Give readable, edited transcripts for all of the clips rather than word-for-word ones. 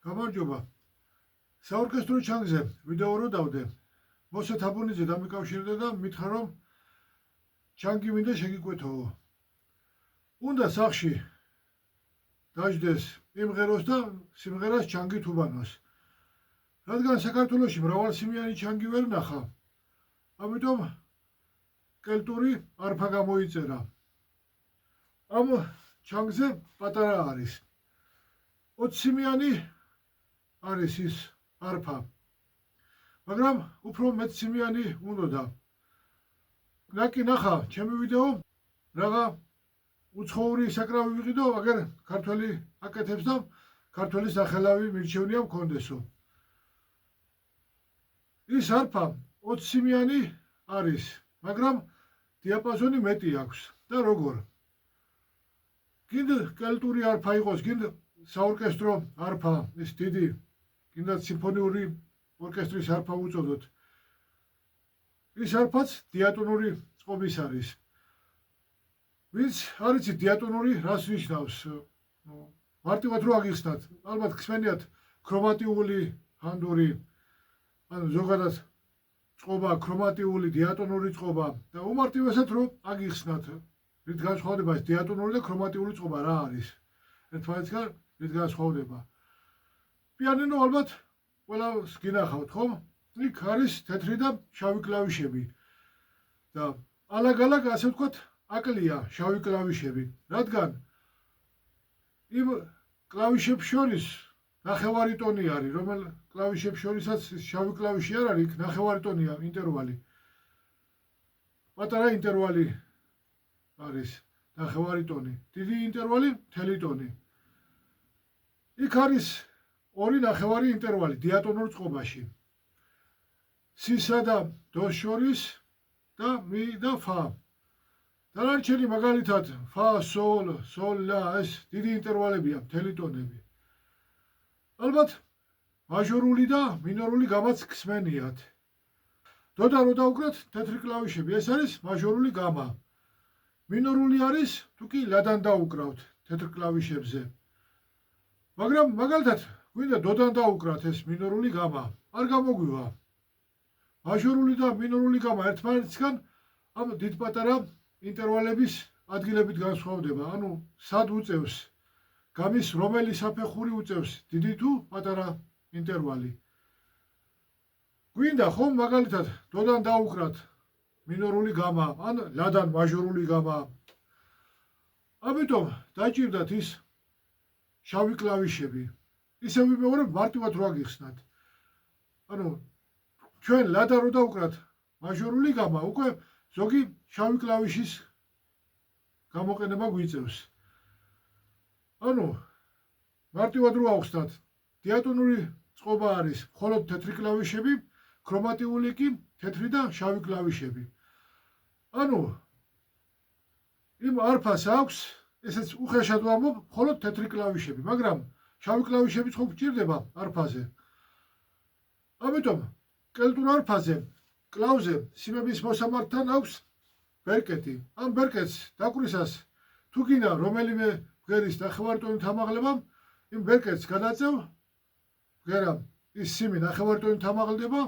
გამარჯობა. საორკესტრო ჩანგზე ვიდეო რო დავდე. მოსე თაბუნიძე დამიკავშირდა და მითხრა რომ ჩანგი მინდა შეგიკვეთოო. უნდა სახში დაждდეს იმღეროს და სიმღერას ჩანგი თუბანოს. რადგან საქართველოში მრავალსიმიანი ჩანგი ვერ ნახა, ამიტომ კელტური არფა გამოიწერა. ამ ჩანგზე პატარა არის. 20-სიმიანი არის ის არფა. მაგრამ უფრო მეტსიმიანი უნდოდა. ნაკი ნახა ჩემი ვიდეო, რაღა უცხოური საკრავი ვიყიდო, აგერ ქართველი აკეთებს და ქართველი სახელავი მირჩევნია მქონდესო. ის არფა 20-სიმიანი არის, მაგრამ დიაპაზონი მეტი აქვს და როგორ. გინდა კელტური არფა იყოს, გინდა საორკესტრო არფა, ის დიდი, გინდა სიმფონიური ორკესტრის არფა უწოდოთ. ის არფაც დიატონური წყობის არის. ვინც არ იცით დიატონური რას ნიშნავს? მარტივად რო აგიხსნათ, ალბათ გსმენიათ ქრომატიული ჰანდური, ანუ ზოგადად წყობა, ქრომატიული, დიატონური წყობა და უმარტივესად რო აგიხსნათ, რით განსხვავდება ეს დიატონური და ქრომატიული წყობა რა არის? ერთმანეთისგან რით განსხვავდება? პიანინო ალბათ ყველას გინახავთ, ხომ? იქ არის თეთრი და შავი კლავიშები და ალაგ-ალაგ ასე ვთქვათ აკლია შავი კლავიშები, რადგან იმ კლავიშებს შორის ნახევარი ტონი არის, რომელ კლავიშებს შორისაც შავი კლავიში არ არის, იქ ნახევარი ტონია ინტერვალი. პატარა ინტერვალი არის ნახევარი ტონი, დიდი ინტერვალი მთელი ტონი. იქ არის ორი ნახევარი ინტერვალი დიატონურ წყობაში. სისა და დოს შორის და მი და ფა. დანარჩენი მაგალითად ფა, სოლ, სოლ, ლა, ეს დიდი ინტერვალებია, მთელი ტონები. ალბათ მაჟორული და მინორული გამაც გსმენიათ. დოდა რო დავუკრათ თეთრი კლავიშები, ეს არის მაჟორული გამა. მინორული არის თუ კი ლადან დაუკრავთ თეთრ კლავიშებზე. მაგრამ მაგალითად გვინდა დოდან დაუკრათ ეს მინორული გამა, არ გამოგვივა. მაჟორული და მინორული გამა ერთმანეთისგან ამ დიდ პატარა ინტერვალების ადგილებით განსხვავდება, ანუ სად უწევს გამის რომელი საფეხური უწევს დიდი თუ პატარა ინტერვალი. გვინდა ხომ მაგალითად დოდან დაუკრათ მინორული გამა, ან ლადან მაჟორული გამა. ამიტომ დაჭირდათ ის შავი კლავიშები. ისე ვიმეორებ მარტივად რო აგიხსნათ. ანუ ჩვენ ლადან რო დავუკრათ მაჟორული გამა, უკვე ზოგი შავი კლავიშის გამოყენება გვიწევს. ანუ მარტივად რო ავხსნათ, დიატონური წყობა არის მხოლოდ თეთრი კლავიშები, ქრომატიული კი თეთრი და შავი კლავიშები. ანუ იმ არფას აქვს, ესეც უხეშად ვამბობ, მხოლოდ თეთრი კლავიშები, მაგრამ შავი კლავიშებიც ხო გჭირდება არფაზე. ამიტომ კელტურ არფაზე, კლავზე სიმების მოსამართთან აქვს ბერკეტი. ამ ბერკეტს დაკვრისას თუ გინდა რომელიმე ბგერის ნახევარი ტონით ამაღლება, იმ ბერკეტს გადაწევ, ბგერა ის სიმი ნახევარი ტონით ამაღლდება,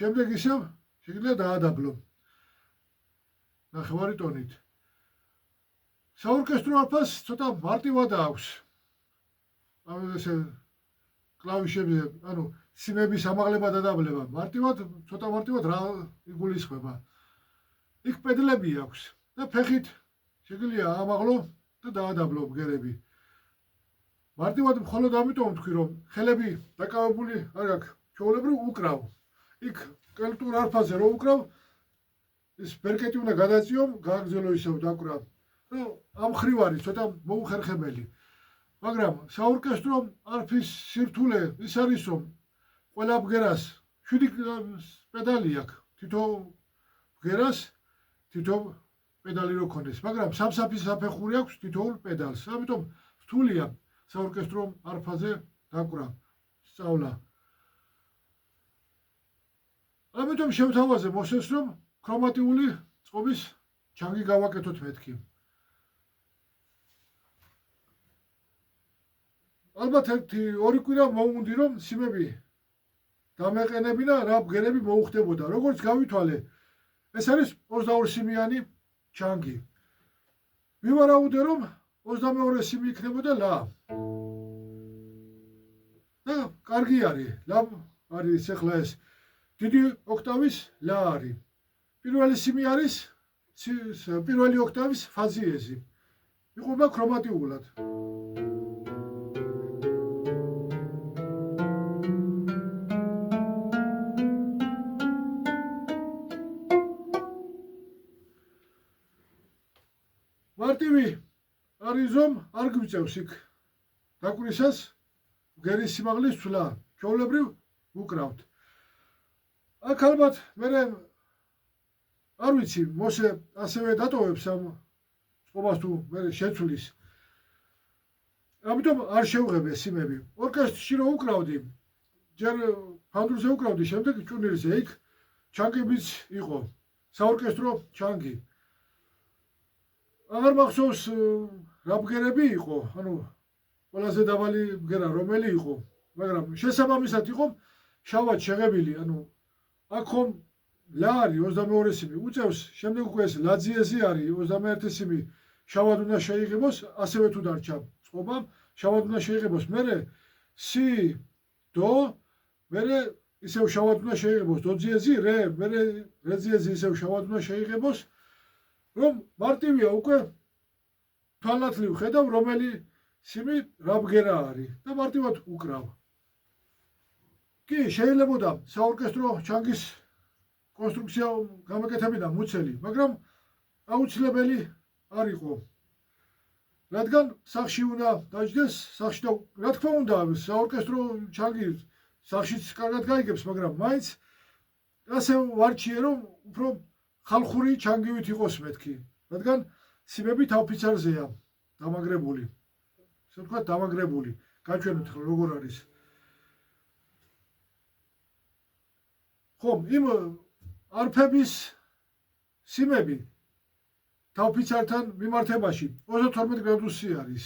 შემდეგ ისევ შეგიძლია დაადაბლო ნახევარი ტონით. საორკესტრო არფას ცოტა მარტივად აქვს. ესე კლავიშებზე, ანუ სიმების ამაღლება და დაბლება, ცოტა მარტივად რა იგულისხმება. იქ პედლები აქვს და ფეხით შეგიძლია ამაღლო და დაადაბლო ბგერები. მარტივად მხოლოდ ამიტომ ვთქვი, რომ ხელები დაკავებული არ გაქვს, ჩვეულებრივ უკრავ. იქ კელტურ არფაზე რო უკრავ, ის ბერკეტი უნდა გადაწიო, გააგრძელო ისევ დაკვრა. და ამ ხრივ არის ცოტა მოუხერხებელი. მაგრამ საორკესტრო არფის სირთულე ის არის, რომ ყველა ბგერას 7 პედალი აქვს. თითო ბგერას თითო პედალი რო ქონდეს, მაგრამ სამსაფის საფეხური აქვს თითოეულ პედალს. ამიტომ რთულია საორკესტრო არფაზე დაკვრა, სწავლა. ამიტომ შევთავაზე მოსეს, რომ ქრომატიული წყობის ჩანგი გავაკეთოთ მეთქი. ალბათ ორი კვირა მოუნდი რომ სიმები დამეყენებინა რა ბგერები მოუხდებოდა. როგორც გავითვალე, ეს არის 22 სიმიანი ჩანგი. ვივარაუდე რომ 22 სიმი იქნებოდა ლა. და კარგი არის. ლა არის ახლა ეს დიდი ოქტავის ლა არის. პირველი სიმი არის პირველი ოქტავის ფაზიეზი. იყვება ქრომატიულად. მარტივი არის რომ არ გვიწევს იქ დაკვირისას ბგერის სიმაღლის ცვლა. ჩვეულებრივ უკრავთ. აქ ალბათ მე არ ვიცი, მოსე ასევე დატოვებს ამ წყობას თუ მე შეცვლის. ამიტომ არ შევღებე სიმები. ორკესტრში რო უკრავდი, ჯერ ფანდურზე უკრავდი, შემდეგ ჭუნილზე იქ ჩანგებიც იყო. საორკესტრო ჩანგი. აღარ მახსოვს რა ბგერები იყო, ანუ ყველაზე დაბალი ბგერა რომელი იყო, მაგრამ შესაბამისად იყო შავად შეღებილი, ანუ აქ ხომ ლა არის 22 სიმი უწევს, შემდეგ უკვე ეს ლაძიეზი არის 21 სიმი შავად უნდა შეიღებოს, ასევე თუ დარჩა წყობა, შავად უნდა შეიღებოს, მერე სი, დო, მერე ისევ შავად უნდა შეიღებოს, დოძიეზი, რე, მერე რეძიეზი ისევ შავად უნდა შეიღებოს, რომ მარტივია უკვე თვალნათლივ ხედავ რომელი სიმი რა ბგერა არის და მარტივად უკრავ. კი, შეიძლებოდა საორკესტრო ჩანგის კონსტრუქცია გამეკეთებინა მუცელი, მაგრამ აუცილებელი არ იყო. რადგან სახში უნდა დაждდეს, სახში და რა თქმა უნდა, საორკესტრო ჩანგი სახშიც კარგად გაიგებს, მაგრამ მაინც ასე ვარჩიე რომ უფრო ხალხური ჩანგივით იყოს მეთქი, რადგან სიმები თავფიცარზეა დამაგრებული. ესე ვთქვათ, დამაგრებული. გაჩვენოთ როგორ არის. ხომ, იმ არფების სიმები თავფიცართან მიმართებაში 32 გრადუსი არის.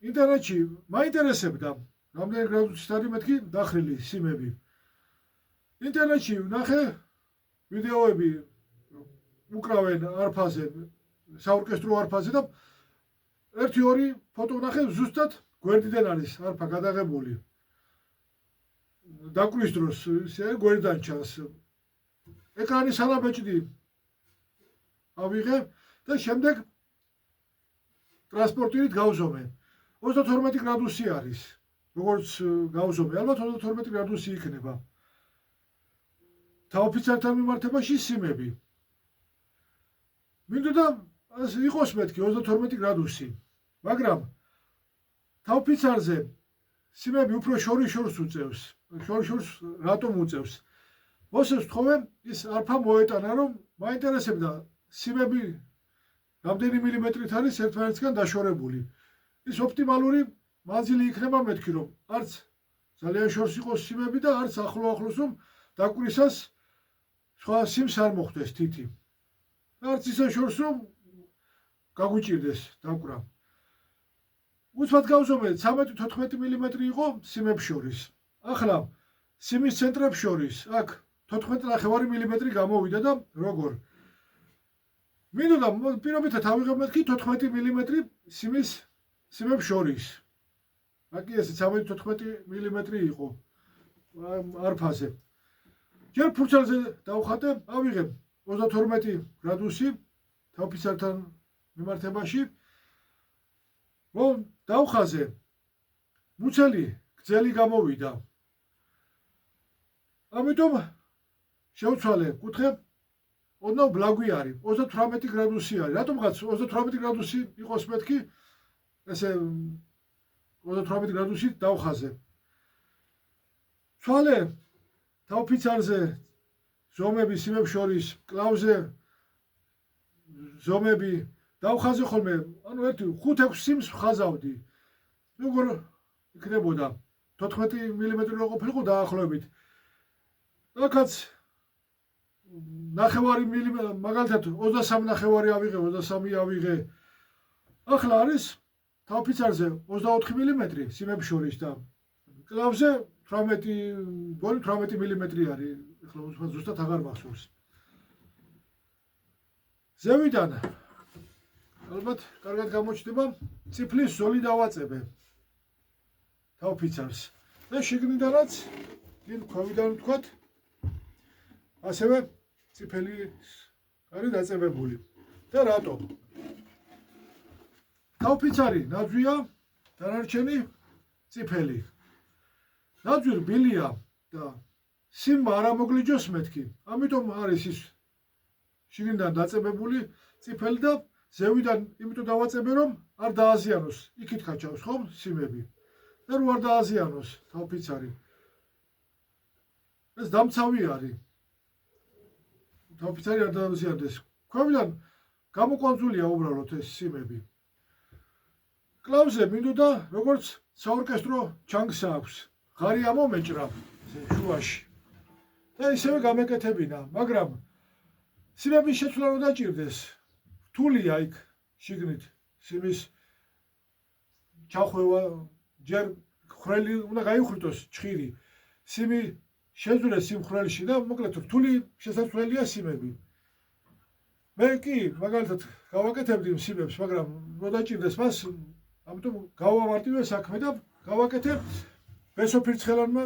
ინტერნეტში მაინტერესებდა, რამდენი გრადუსით არის მეთქი დახრილი სიმები. ინტერნეტში ვნახე ვიდეოები უკრავენ არფაზე, საორკესტრო არფაზე და 1-2 ფოტო ვნახე ზუსტად გვერდიდან არის არფა გადაღებული. დაკვრის დროს ისე გვერდიდან ჩანს. ეკრანი სანაბეჭდი ავიღე და შემდეგ ტრანსპორტირით გავზომე. 32 გრადუსი არის. როგორც გავზომე, ალბათ 32 გრადუსი იქნება. თავფიცართან მიმართებაში სიმები. მინდოდა იყოს მეთქი 32 გრადუსი, მაგრამ თავფიცარზე სიმები უფრო შორს უწევს. შორს რატომ უწევს? მოსეს ვთხოვე ის არფა მოეტანა, რომ მაინტერესებდა სიმები რამდენი მილიმეტრით არის ერთმანეთისგან დაშორებული. ის ოპტიმალური მანძილი იქნება მეთქი, რომ არც ძალიან შორს იყოს სიმები და არც ახლოს რომ დაკვირისას სხვა სიმს არ მოხვდეს თითი. არც ისე შორს რომ გაგვიჭირდეს დაკვირა. უცბად გავზომე 13-14 მილიმეტრი იყო სიმებს შორის. ახლა სიმის ცენტრებს შორის აქ 14.5 მილიმეტრი გამოვიდა და როგორ? მინდოდა პირობითად ავიღებ მეთქი 14 მილიმეტრი სიმებს შორის. აკი ეს 13-14 მილიმეტრი იყო არფაზე. ჯერ ფურცელზე დავხატე, ავიღებ 32 გრადუსი თავფიცართან მიმართებაში. დავხაზე მუცელი გრძელი გამოვიდა. ამიტომ შევცვალე კუთხე ოდნავ ბლაგვი არის, 38 გრადუსი არის. რატომღაც 38 გრადუსი იყოს მეთქი, ესე 38 გრადუსით დავხაზე. ცვალე თავფიცარზე ზომები სიმებს შორის, კლავზე ზომები დავხაზე ხოლმე, ანუ 5-6 სიმს ვხაზავდი. როგორ იქნებოდა 14 მილიმეტრი რო ყოფილიყო დაახლოებით. აქაც 9 მილიმეტრი, მაგალითად 23 ავიღე, 23 ავიღე. ახლა არის თავფიცარზე 24 მმ სიმებს შორის და კლავზე 18 მმ არის. ეხლა ზუსტად აღარ მახსოვს. ზევიდან ალბათ კარგად გამოჩნდება წიფლის ზოლი დავაწებე თავფიცარს და შიგნიდანაც ქვევიდან ვთქვათ ასევე წიფელი არის დაწებებული. და რატო? თავფიცარი ნაძვია, დანარჩენი წიფელი. ნაძვი რბილია და სიმმა არ ამოგლიჯოს მეთქი. ამიტომ არის ის შიგნიდან დაწებებული წიფელი და ზევიდან იმიტომ დავაწებე რომ არ დააზიანოს. იქით გაჩავს ხომ სიმები. და რო არ დააზიანოს თავფიცარი. ეს დამცავი არის. თავფიცარი არ დააზიანდეს. ქვევიდან გამოკვანძულია უბრალოდ ეს სიმები. კლავზე მინდოდა როგორც საორკესტრო ჩანგს აქვს. ღარი ამომეჭრა შუაში. და ისევე გამეკეთებინა, მაგრამ სიმების შეცვლა რომ დაჭირდეს, რთულია იქ შიგნით სიმის ჩახვევა, ჯერ ხვრელი უნდა გაიხრიტოს ჭხირი. სიმი შეძვრეს სიმხვრელში და მოკლედ რთული შესაძლებელია სიმები. მე კი მაგალითად გავაკეთებდი სიმებს, მაგრამ რო დაჭირდეს მას, ამიტომ გავამარტივე საქმე და გავაკეთე ბესოფირცხელანმა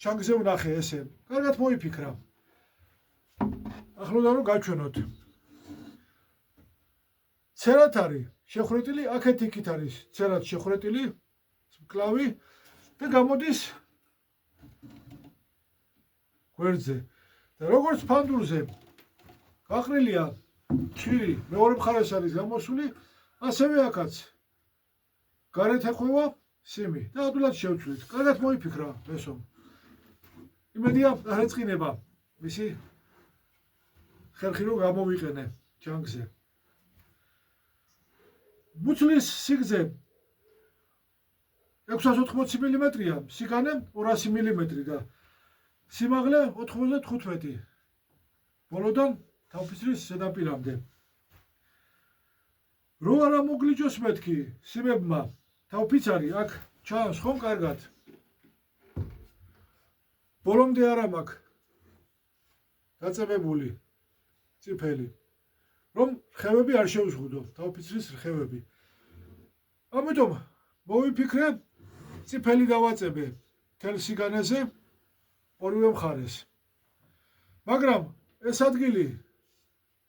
ჩანგზე ვნახე ესე. კარგად მოიფიქრა. ახლა რომ გაჩვენოთ. ცერად არის შეხრეტილი, აქეთ იქით არის ცერად შეხრეტილი კლავი და გამოდის გვერდზე. და როგორც ფანდურზე გაყრილია ჭირი, მეორე მხარეს არის გამოსული, ასევე აქაც გარეთ ეხვევა სიმი და ადვილად შევცვლით. კარგად მოიფიქრა ესო. იმედია არ ეწყინება მისი ხერხი რომ გამოვიყენე ჩანგზე. ბუცლის სიგრძე 680 მმ-ია, სიგანე 200 მმ და სიმაღლე 95. ბოლოდან თავფიცრის ზედაპირამდე. რო არ ამოგლიჯოს მეთქი სიმებმა თავფიცარი აქ ჩანს ხომ კარგად. ბოლომდე არა მაქვს დაწებებული წიფელი. რომ რხევები არ შევზღუდო, თავფიცრის რხევები. ამიტომ მოვიფიქრე წიფელი დავაწებე თელ სიგანეზე ორივე მხარეს. მაგრამ ეს ადგილი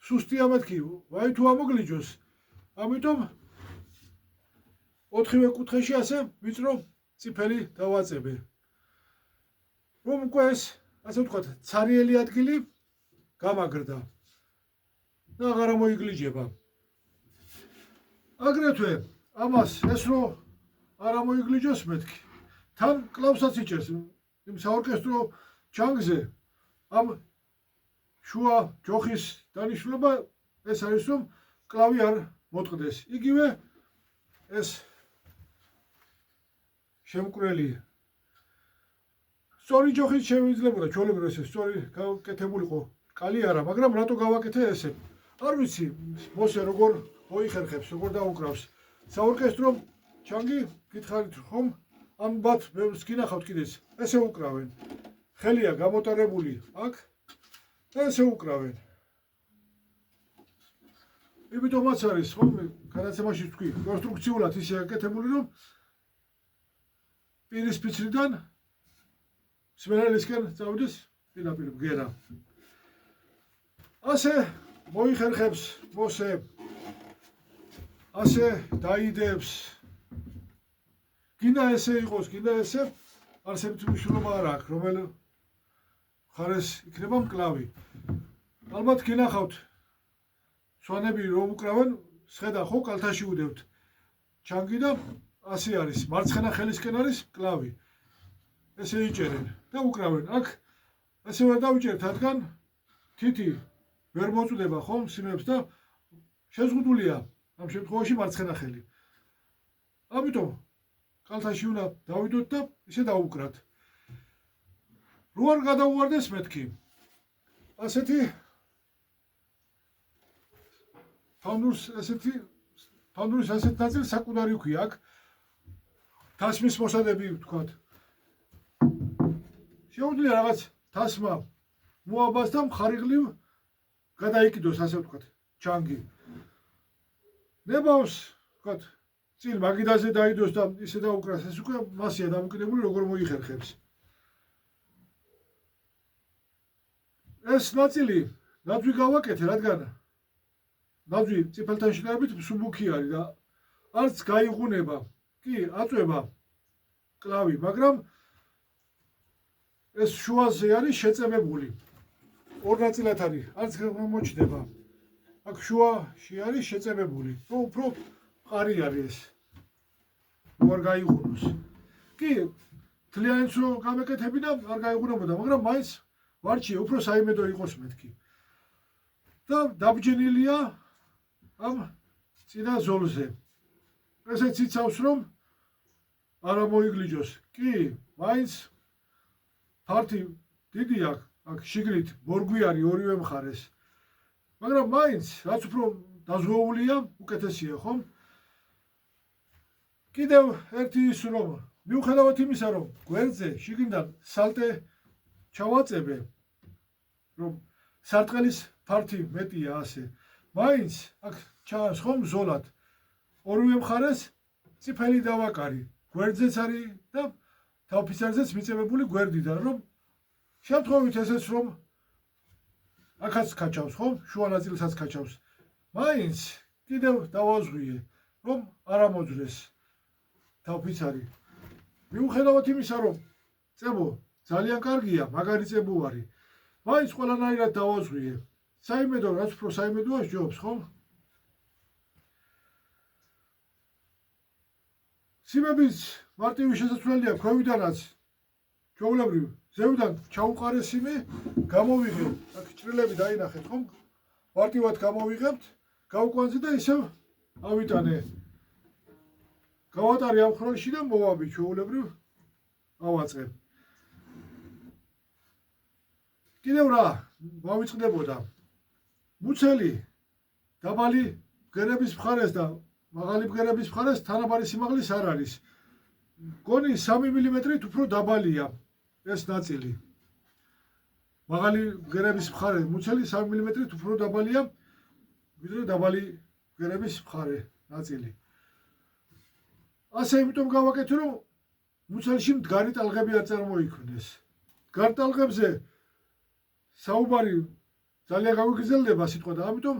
სუსტია მეთქი, ვაი თუ ამოგლიჯოს. ამიტომ 4-ვე კუთხეში ასე ვიწრო წიფელი დავაწებე. რომ უკვე ეს ასე ვთქვათ, ცარიელი ადგილი გამაგრდა. და აღარ მოიგლიჯება. აგრეთვე ამას ეს რო არ მოიგლიჯოს მეთქი. თან კლავსაც იჭერს იმ საორკესტრო ჩანგზე. ამ შუა ჯოხის დანიშნულება ეს არის რომ კლავი არ მოტყდეს. იგივე ეს შემკვრელი სწორი ჯოხით შემიძლებოდა ჩვეულებრივ ეს სწორი გავაკეთებულიყო. კალი არა, მაგრამ რატო გავაკეთე ესე? არ ვიცი, მოსე როგორ მოიხერხებს, როგორ დაუკრავს. საორკესტრო ჩანგი გითხარით ხომ? ამბათ ბევრს გინახავთ კიდეც. ესე უკრავენ. ხელია გამოტარებული აქ და ესე უკრავენ. იმიტომაც არის ხომ განაცემაში თქვი, კონსტრუქციულად ისე აკეთებული რომ პირის ფიცრიდან სმენელისკენ წავიდეს პირდაპირ ბგერა. ასე მოიხერხებს მოსე, ასე დაიდებს. გინდა ესე იყოს, გინდა ესე, არსებითი მნიშვნელობა არ აქვს, რომელი მხარეს იქნება მკლავი. ალბათ გინახავთ სვანები რომ უკრავენ, სხედა ხო კალთაში უდევთ ჩანგი და ასე არის, მარცხენა ხელისკენ არის მკლავი. ესე იჭერენ და უკრავენ. აქ ასე ვერ დავიჭერთ, რადგან თითი ვერ მოწვდება ხომ სიმებს და შეზღუდულია ამ შემთხვევაში მარცხენა ხელი. ამიტომ კალთაში უნდა დავიდოთ და ისე დავუკრათ. რო არ გადაუვარდეს მეთქი. ასეთი ფანდურის ასეთ ნაწილს საკუთარი ქვია აქ თასმის მოსადები ვთქვათ. შეუძლია რაღაც თასმა მოაბას და მხარიღლივ გადაიკიდოს, ასე ვთქვათ, ჩანგი. ნებავს, ვთქვათ, წინ მაგიდაზე დაიდოს და ისე დაუკრას, ეს უკვე მასია დამოკიდებული როგორ მოიხერხებს. ეს ნაწილი ნაძვი გავაკეთე, რადგან ნაძვი წიფელთან შედარებით მსუბუქი არის და არც გაიღუნება, კი აწვება კლავი, მაგრამ ეს შუაზე არის შეწებებული. ორ ნაწილად არის, არც გამოჩნდება. აქ შუაში არის შეწებებული. უფრო მყარი არის ეს. არ გაიღუნოს. კი, თლიანიც რო გამეკეთებინა, არ გაიღუნებოდა, მაგრამ მაინც ვარჩიე, უფრო საიმედო იყოს მეთქი. და დაბჯენილია ამ წინა ზოლზე. ესეც იცავს, რომ არ მოიგლიჯოს. კი, მაინც ფართი დიდი აქვს, აქ შიგნით მორგვი არის ორივე მხარეს. მაგრამ მაინც რაც უფრო დაზღვეულია, უკეთესია, ხომ? კიდევ ერთი ის რომ მიუხედავად იმისა, რომ გვერდზე შიგნიდან სალტე ჩავაწებე, რომ სარტყელის ფართი მეტია ასე. მაინც აქ ჩანს ხომ ზოლად. ორივე მხარეს წიფელი დავაკარი. გვერდზეც არის და თავფიცარზეც მიწებებული გვერდიდან, რომ შემთხვევით ესეც რომ აქაც ქაჩავს, ხომ? შუა ნაწილსაც ქაჩავს. მაინც კიდევ დავაზღვიე, რომ არ ამოძვრეს თავფიცარი. მიუხედავად იმისა, რომ წებო ძალიან კარგია, მაგარი წებო არის. მაინც ყველანაირად დავაზღვიე. საიმედო, რაც უფრო საიმედოა სჯობს, ხომ? სიმების მარტივი შესაძლებელია ქვევიდანაც ჩვეულებრივ ზევიდან ჩაუყარე სიმი, გამოვიღებ, აქ ჭრილები დაინახეთ, ხომ? მარტივად გამოვიღებთ, გავკვანზე და ისევ ავიტანე. გავატარე ამ ხროლში და მოვაბი ჩვეულებრივ ავაწყებ. კიდევ რა მოვიწყდებოდა. მუცელი დაბალი ბგერების მხარეს და მაღალი ბგერების მხარეს თანაბარი სიმაღლის არ არის. გონი 3 მმ-ით უფრო დაბალია ეს ნაწილი. მაღალი ბგერების მხარე მუცელი 3 მმ-ით უფრო დაბალია, ვიდრე დაბალი ბგერების მხარე ნაწილი. ასე იმიტომ გავაკეთე, რომ მუცელში მდგარი ტალღები არ წარმოიქმნეს. მდგარ ტალღებზე საუბარი ძალიან გავიგრძელდება სიტყვა და ამიტომ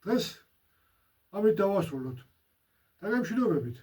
დღეს ამით დავასრულოთ. დაგემშვიდობებით.